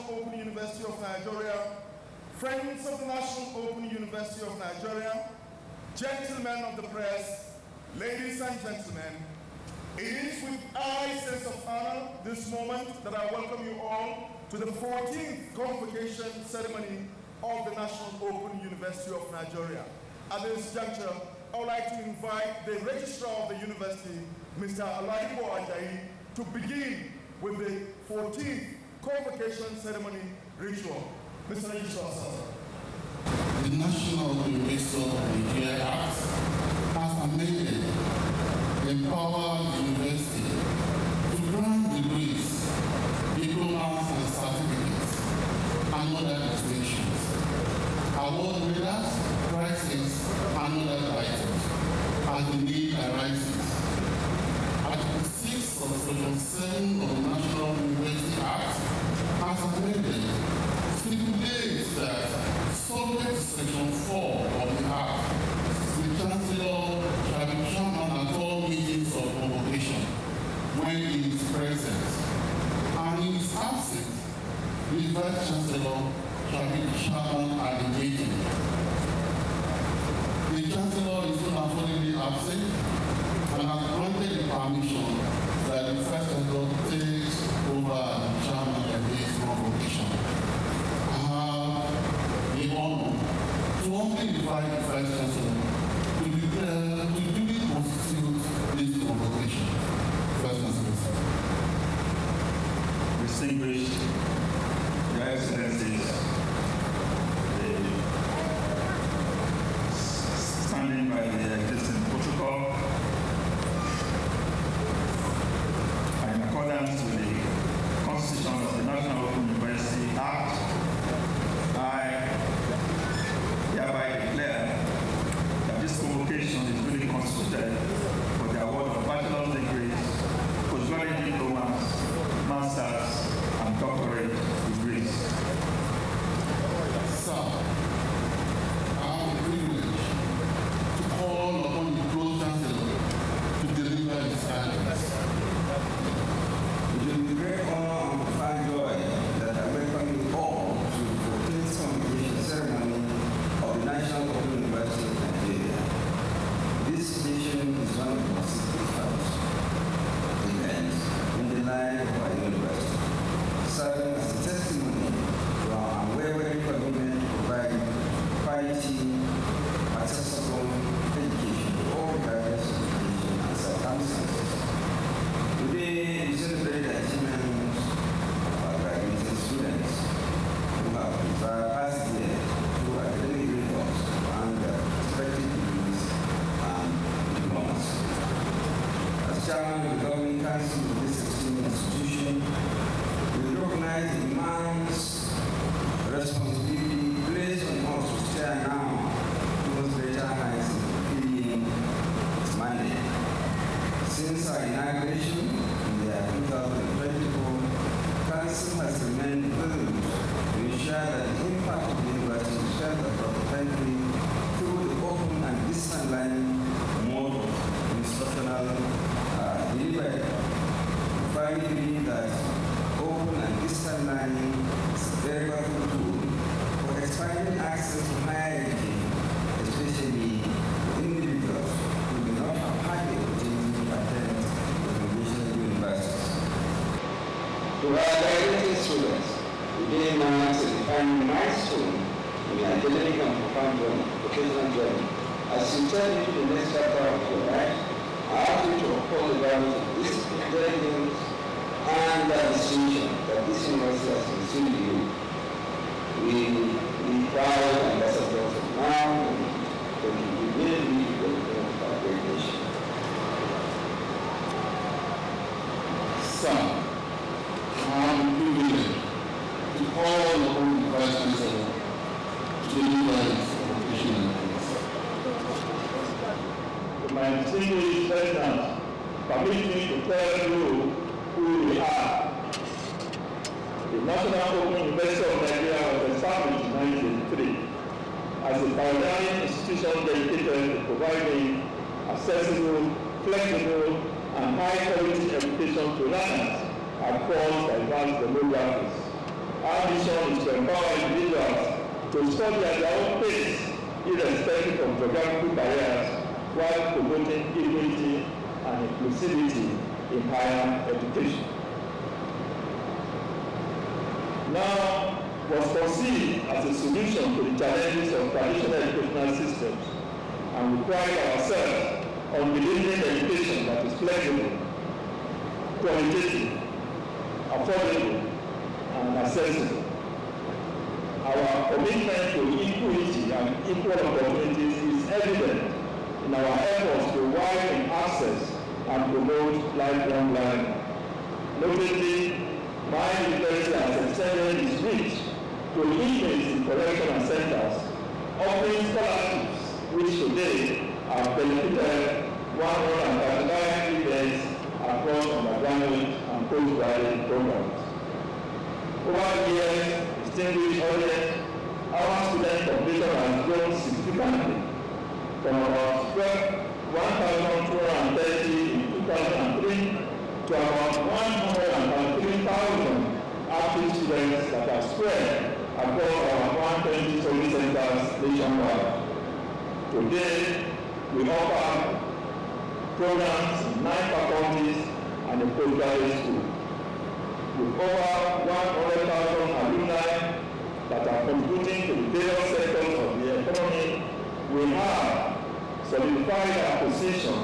Open University of Nigeria, friends of the National Open University of Nigeria, gentlemen of the press, ladies and gentlemen, it is with a high sense of honor this moment that I welcome you all to the 14th Convocation ceremony of the National Open University of Nigeria. At this juncture, I would like to invite the Registrar of the University, Mr. Aladipo Ajayi, to begin with the 14th Convocation ceremony ritual. Mr. Registrar, sir. The National University of Nigeria Act has amended empower the university to grant degrees, diplomas and certificates, and other distinctions, award medals, prizes, and other titles as the need arises. Article 6 of Section 7 of the National University Act has amended stipulates that, subject to Section 4 of the Act, the Chancellor shall be chairman at all meetings of convocation when he is present, and in his absence, the Vice Chancellor shall be chairman at the meeting. The Chancellor is not unfortunately absent and has granted the permission that the Vice Chancellor takes over the chairman at this convocation. I have the honor to humbly invite the Vice Chancellor to duly constitute this convocation. Vice Chancellor. Distinguished Your Excellencies, standing by the existing protocol, and in accordance with the Constitution of the National Open University Act, I hereby declare that this convocation is duly constituted for the award of bachelor's degrees, postgraduate diplomas, master's, and doctorate degrees. Sir, I have the privilege to call upon the Pro Chancellor to deliver his guidance. It will be a great honor and profound joy that I welcome you all to the 14th Convocation ceremony of the National Open University of Nigeria. This occasion is one of the most significant events in the life of our university, serving as a testimony to our unwavering commitment to provide quality, accessible education to all graduates of education and circumstances. Today, we celebrate the achievements of our graduating students who have passed here through academic rigors and respective degrees and diplomas. As chairman of the governing council of this esteemed institution, we recognize the immense responsibility placed on us to steer now towards greater heights in fulfilling its mandate. Since our inauguration in the year 2024, Council has remained vigilant to ensure that the impact of the university is felt across the country through the open and distant learning mode of instructional delivery. We finally believe that open and distant learning is a very powerful tool for expanding access to higher education, especially for individuals who do not have had the opportunity to attend the conventional universities. To our graduating students, today marks a defining milestone in your academic and profound vocational journey. As you turn into the next chapter of your life, I ask you to uphold the values of discipline, diligence, and the distinction that this university has instilled in you. We proud ambassadors of NOUN and contribute greatly to the development of our great nation. Sir, I am privileged to call upon the Vice Chancellor to deliver his convocation address. My distinguished listeners, permit me to tell you who we are. The National Open University of Nigeria was established in 1983 as a pioneering institution dedicated to providing accessible, flexible, and high-quality education to learners across diverse demographics. Our mission is to empower individuals to study at their own pace, irrespective of geographical barriers, while promoting equity and inclusivity in higher education. Now was conceived as a solution to the challenges of traditional educational systems, and we pride ourselves on delivering education that is flexible, qualitative, affordable, and accessible. Our commitment to equity and equal opportunities is evident in our efforts to widen access and promote lifelong learning. Notably, my university has extended its reach to inmates in correctional centers, offering scholarships which today have benefited 139 students across undergraduate and postgraduate programs. Over the years, distinguished audience, our student population has grown significantly from about 1,230 in 2003 to about 103,000 active students that are spread across our 120 service centers nationwide. Today, we offer programs in 9 faculties and a postgraduate school. With over 100,000 alumni that are contributing to the various sectors of the economy, we have solidified our position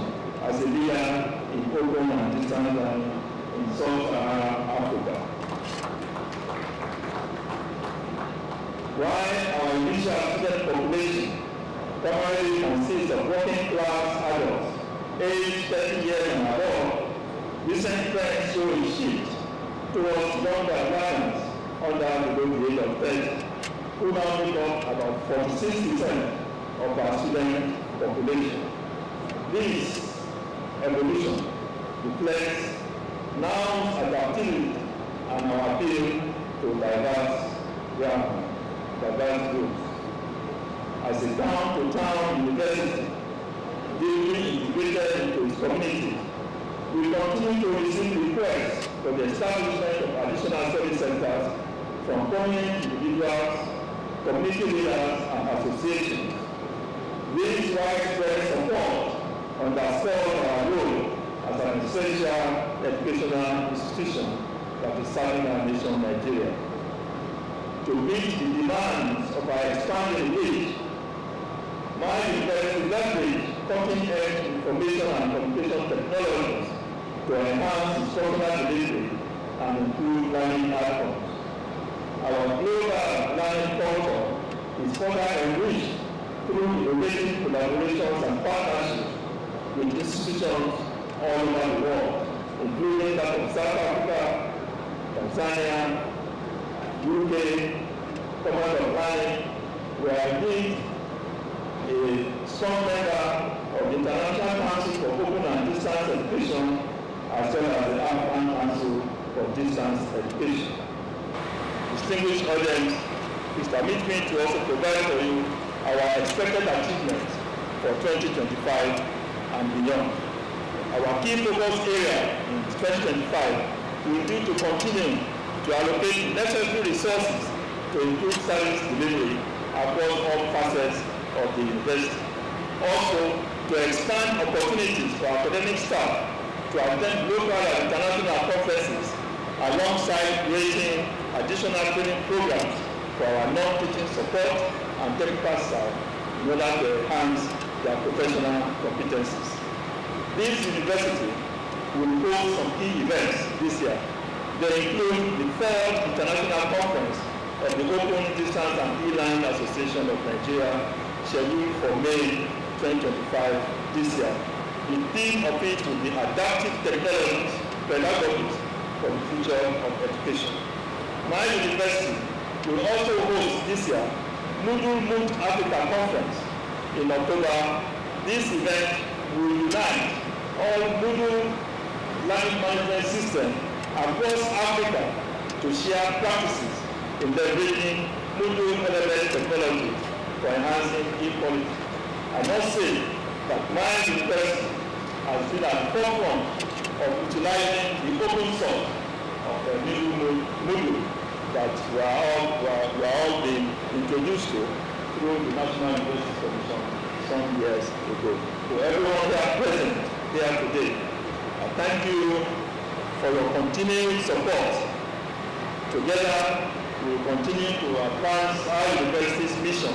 as a leader in open and distance learning in Sub-Saharan Africa. While our initial student population primarily consists of working class adults aged 30 years and above, recent trends show a shift towards younger learners under the age of 30, who now make up about 46% of our student population. This evolution reflects NOUN's adaptability and our appeal to diverse groups. As a town-to-town university, deeply integrated into its community, we continue to receive requests for the establishment of additional service centers from prominent individuals, community leaders, and associations. This widespread support underscores our role as an essential educational institution that is serving our nation, Nigeria. To meet the demands of our expanding age, my university leverage cutting-edge information and communication technologies to enhance instructional delivery and improve learning outcomes. Our global learning culture is further enriched through innovative collaborations and partnerships with institutions all over the world, including that of South Africa, Tanzania, UK, Command of Learning. We are indeed a strong member of the International Council for Open and Distance Education, as well as the African Council for Distance Education. Distinguished audience, please permit me to also provide for you our expected achievements for 2025 and beyond. Our key focus area in 2025 will be to continue to allocate necessary resources to improve service delivery across all facets of the university. Also, to expand opportunities for academic staff to attend local and international conferences, alongside creating additional training programs for our non-teaching support and technical staff in order to enhance their professional competencies. This university will hold some key events this year. They include the 4th International Conference of the Open Distance and E-Learning Association of Nigeria, scheduled for May 2025 this year. The theme of it will be Adaptive Technologies, Pedagogies for the Future of Education. My university will also host this year NOUN Africa Conference in October. This event will unite all NOUN learning management systems across Africa to share practices in leveraging NOUN element technology for enhancing equality. I must say that my university has been at the forefront of utilizing the open source of the NOUN module that we are all being introduced to through the National University Commission some years ago. To everyone here present here today, I thank you for your continued support. Together, we will continue to advance our university's mission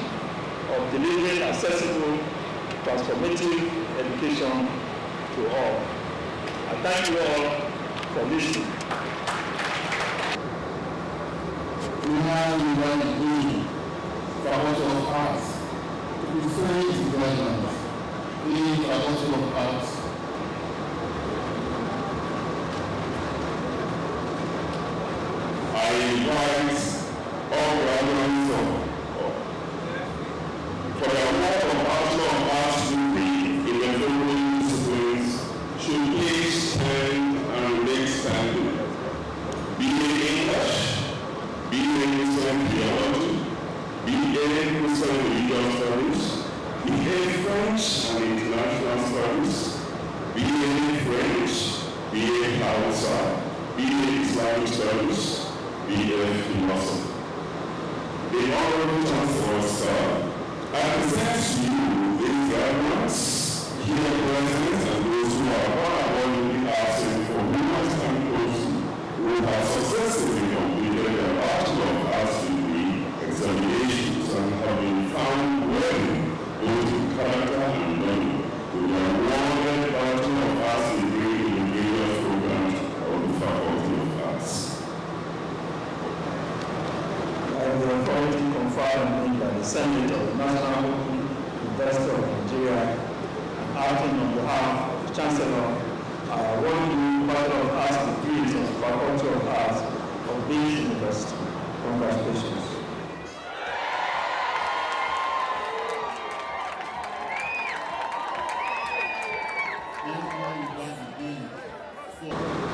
of delivering accessible, transformative education to all. I thank you all for listening. We now invite the Faculty of Arts to present his guidance in Faculty of Arts. I invite all graduates for their work of Bachelor of Arts degree in the following disciplines should please stand and remain standing. BA English, BA Christian Theology, BA Christian Religious Studies, BA French and International Studies, BA French, BA Hausa, BA Islamic Studies, BA Philosophy. The Honorable Chancellor, sir, I present to you these graduates here present and those who are honorably absent for women's and those who have successfully completed their Bachelor of Arts degree examinations and have been found worthy both in character and learning to be awarded Bachelor of Arts degree in the various programs of the Faculty of Arts. The authority conferred on me by the Senate of the National University of Nigeria, and acting on behalf of the Chancellor, I award you Bachelor of Arts degrees of the Faculty of Arts of this university. Congratulations.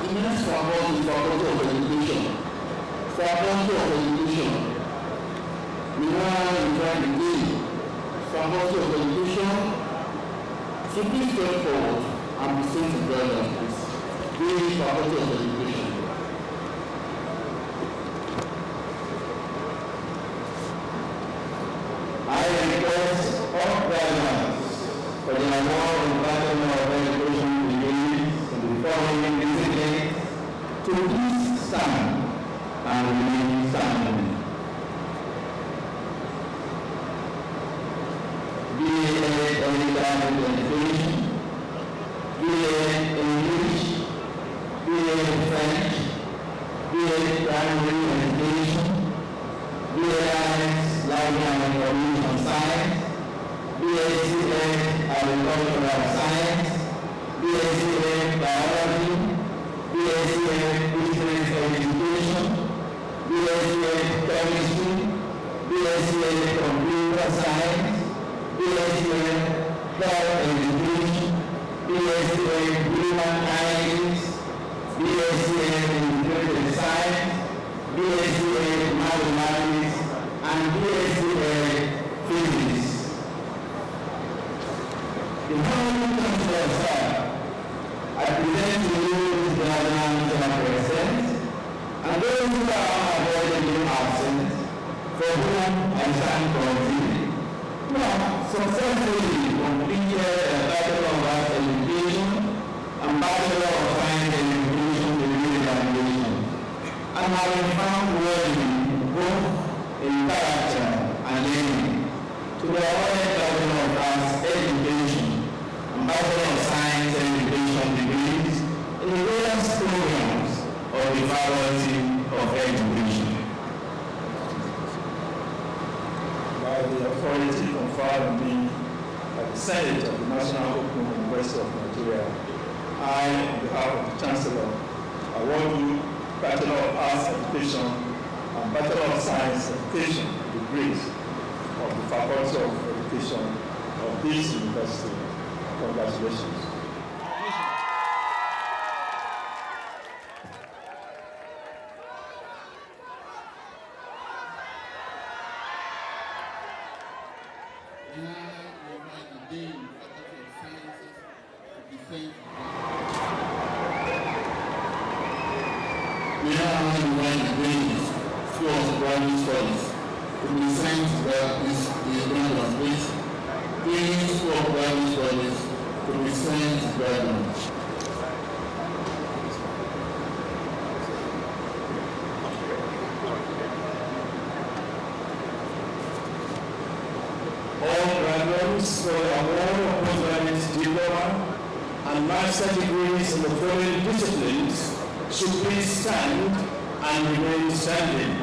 The next award is Faculty of Education. Faculty of Education. We now invite the Dean, Faculty of Education, to please step forward and present the guidance, please. Dean, Faculty of Education. I request all graduates for the award of Bachelor of Education degrees in the following disciplines to please stand and remain standing. BA Early Education, BA English, BA French, BA Primary Education, BA Library and Information Science, BSc Agricultural Science, BSc Biology, BSc Business Education, BSc Chemistry, BSc Computer Science, BSc Health Education, BSc Human Sciences, BSc Integrated Science, BSc Mathematics, and BSc Physics. The Honorable Chancellor, sir, I present to you these graduates who are present, and those who are unavoidably absent, for whom I stand correctly. Now, successfully completed a Bachelor of Arts Education and Bachelor of Science Education degree examination, and have been found worthy both in character and learning to the awarded Bachelor of Arts Education and Bachelor of Science Education degrees in the various programs of the Faculty of Education. By the authority conferred on me by the Senate of the National Open University of Nigeria, I, on behalf of the Chancellor, award you Bachelor of Arts Education and Bachelor of Science Education degrees of the Faculty of Education of this university. Congratulations. We now invite the Dean for postgraduate studies to present this graduate, please. Deans of Graduate Studies to present graduates. All graduates for the award of postgraduate diploma and master degrees in the following disciplines should please stand and remain standing.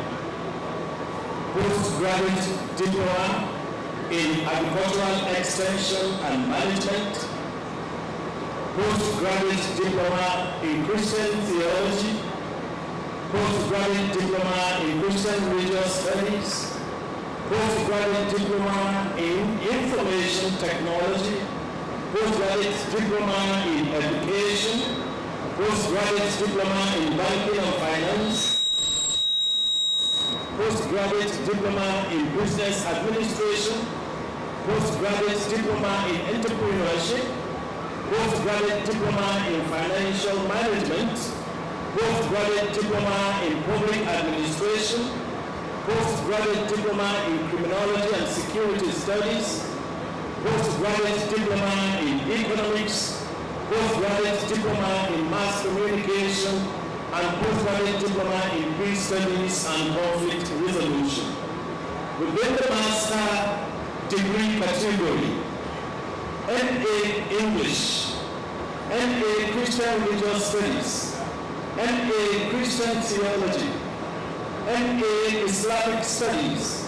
Postgraduate diploma in agricultural extension and management. Postgraduate diploma in Christian theology. Postgraduate diploma in Christian religious studies. Postgraduate diploma in information technology. Postgraduate diploma in education. Postgraduate diploma in banking and finance. Postgraduate diploma in business administration. Postgraduate diploma in entrepreneurship. Postgraduate diploma in financial management. Postgraduate diploma in public administration. Postgraduate diploma in criminology and security studies. Postgraduate diploma in economics. Postgraduate diploma in mass communication, and postgraduate diploma in peace studies and conflict resolution. Within the master degree category, NA English, NA Christian Religious Studies, NA Christian Theology, NA Islamic Studies,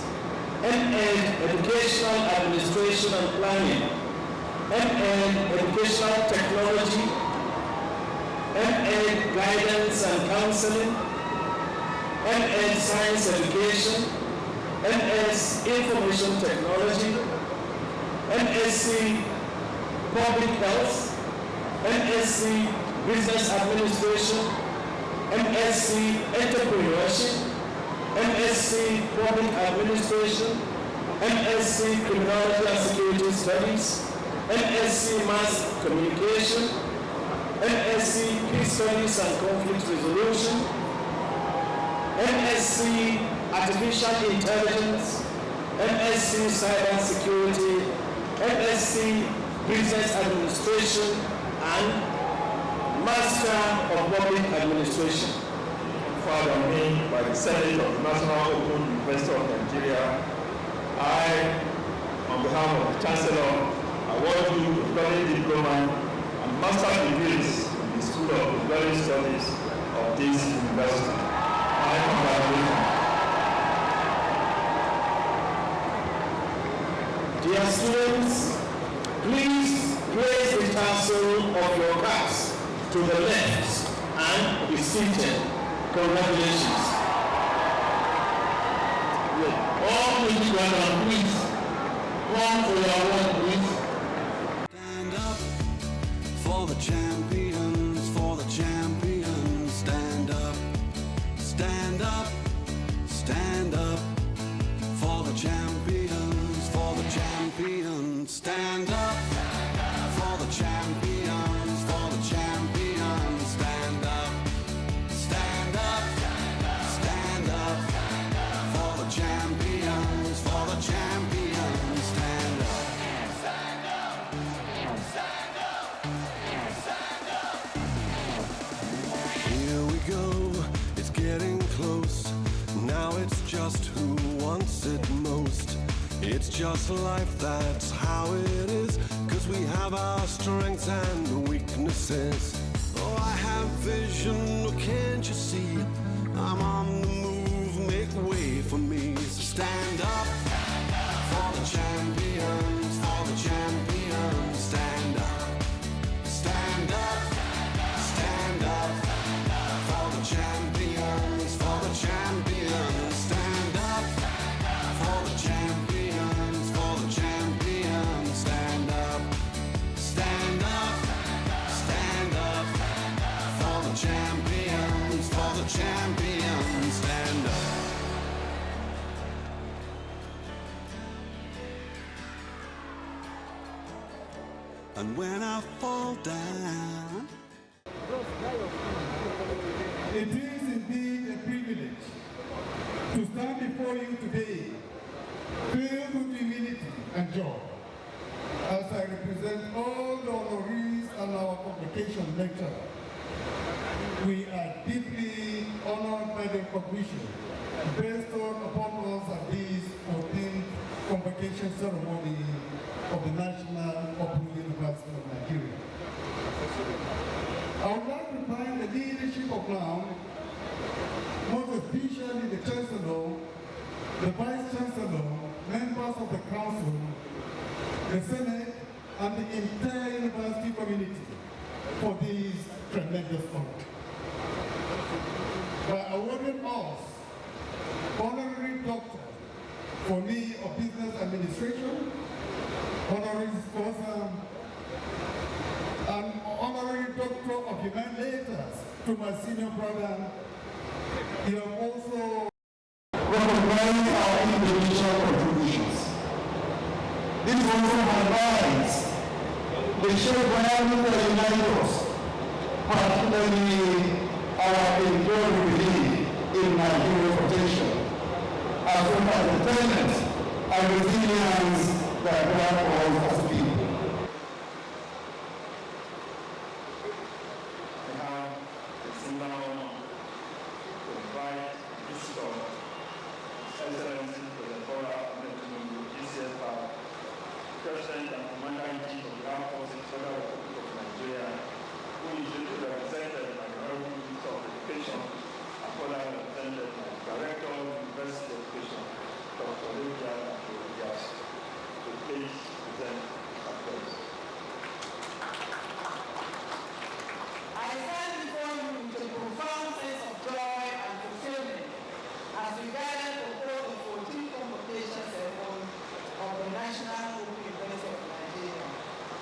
NA Educational Administration and Planning, NA Educational Technology, NA Guidance and Counseling, NA Science Education, NS Information Technology, NSC Public Health, NSC Business Administration, NSC Entrepreneurship, NSC Public Administration, NSC Criminology and Security Studies, NSC Mass Communication, NSC Peace Studies and Conflict Resolution, NSC Artificial Intelligence, NSC Cyber Security, NSC Business Administration, and Master of Public Administration. Filed on me by the Senate of the National Open University of Nigeria, I, on behalf of the Chancellor, award you the Graduate Diploma and Master degrees in the School of Postgraduate Studies of this university. I congratulate you. Dear students, please place the tassel of your caps to the left and be seated. Congratulations. All the graduates, please come for your award, please. Stand up for the champions, for the champions. Stand up, stand up, stand up for the champions, for the champions. Stand up for the champions, for the champions. Stand up, stand up, stand up for the champions, for the champions. Stand up. Here we go, it's getting close. Now it's just who wants it most. It's just life, that's how it is. 'Cause we have our strengths and weaknesses. Oh, I have vision, oh, can't you see? I'm on the move, make way for me. So stand up for the champions, for the champions. Stand up, stand up, stand up for the champions, for the champions. Stand up for the champions, for the champions. Stand up, stand up, stand up for the champions, for the champions. Stand up. And when I fall down, It is indeed a privilege to stand stand before you today filled with humility and joy as I represent all the honorees and our convocation lecturer. We are deeply honored by the recognition bestowed upon us at this 14th convocation ceremony of the National Open University of Nigeria. I would like to thank the leadership of NOUN, most especially the Chancellor, the Vice Chancellor, members of the Council, the Senate, and the entire university community for this tremendous honor. By awarding us honorary doctor for me of business administration, honorary sponsor, and honorary doctor of humanities to my senior brother, you have also recognized our individual contributions. This also highlights the shared values that unite us, particularly our enduring belief in Nigerian potential, as well as the talent and resilience that drive us as people. I have the singular honor to invite Visitor, Excellency Professor GCF, President and Commander-in-Chief of the Armed Forces, Federal Republic of Nigeria, who is usually represented by the Honorable Minister of Education, and further represented by the Director of University Education, Dr. Olivia Diaz, to please present our address. I stand before you with a profound sense of joy and fulfillment as we gather to hold the 14th convocation ceremony of the National Open University of Nigeria,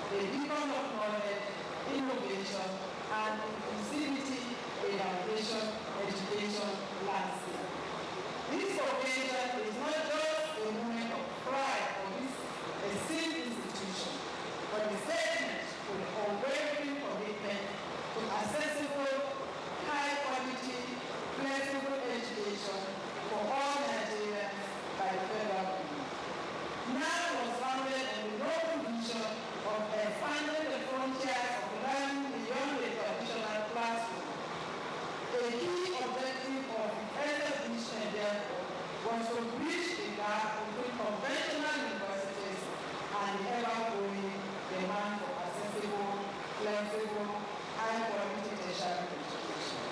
a beacon of knowledge, innovation, and inclusivity in our nation education landscape. This occasion is not just a moment of pride for this esteemed institution, but a statement to the unwavering commitment to accessible, high-quality, flexible education for all Nigerians by the federal government. NOUN was founded in the noble vision of expanding the frontiers of learning beyond the traditional classroom. A key objective of the mission, therefore, was to bridge the gap between conventional universities and the ever-growing demand for accessible, flexible, high-quality tertiary education.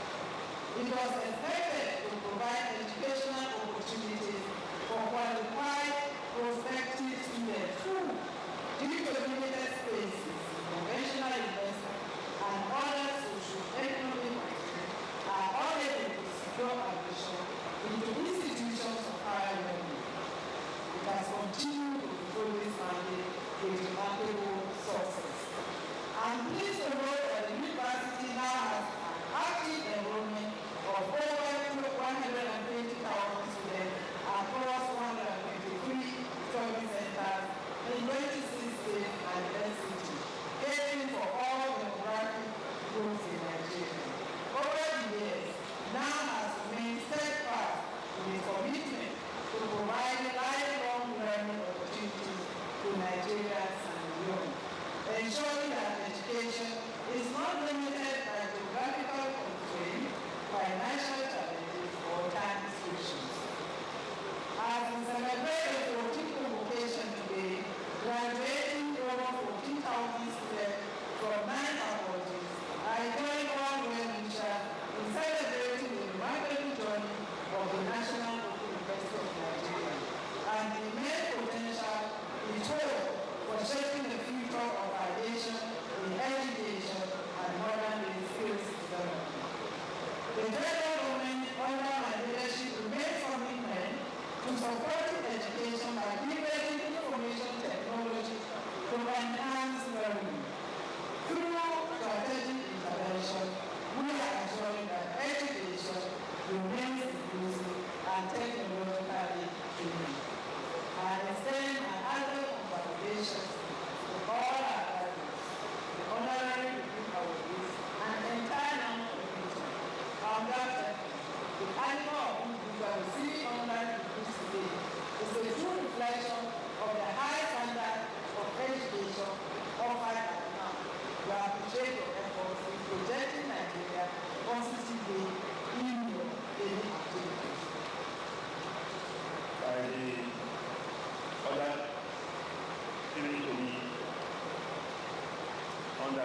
It was expected to provide educational opportunities for qualified prospective students who, due to limited spaces, conventional investment, and other socio-economic constraints, are unable to secure admission into institutions of higher learning. It has continued to fulfill this mandate with remarkable success. I'm pleased to note that the university now has an active enrollment of over 120,000 students across 123 study centers in 26 states and 10 cities, catering for all demographic groups in Nigeria. Over the years, NOUN has remained steadfast in its commitment to provide lifelong learning opportunities to Nigerians and beyond, ensuring that education is not limited by geographical constraints, financial challenges, or time restrictions. As we celebrate the 14th convocation today, graduating over 14,000 students from 9 faculties, I join all well-wishers in celebrating the remarkable journey of the National Open University of Nigeria and the immense potential it holds for shaping the future of our nation in education and modern-day skills development. The federal government, under my leadership, remains committed to supporting education by leveraging information technology to enhance learning. Through strategic intervention, we are ensuring that education remains inclusive and technologically driven. I extend my heartfelt congratulations to all our graduates, the honorary review awardees, and the entire NOUN community. On that, the annual of whom we will receive honorary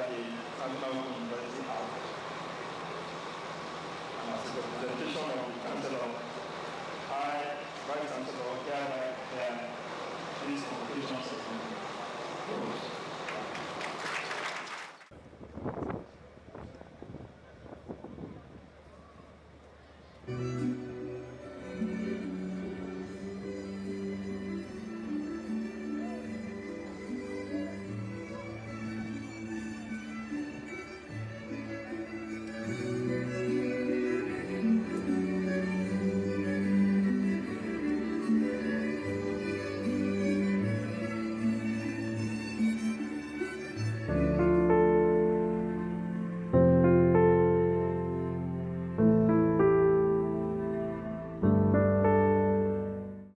the National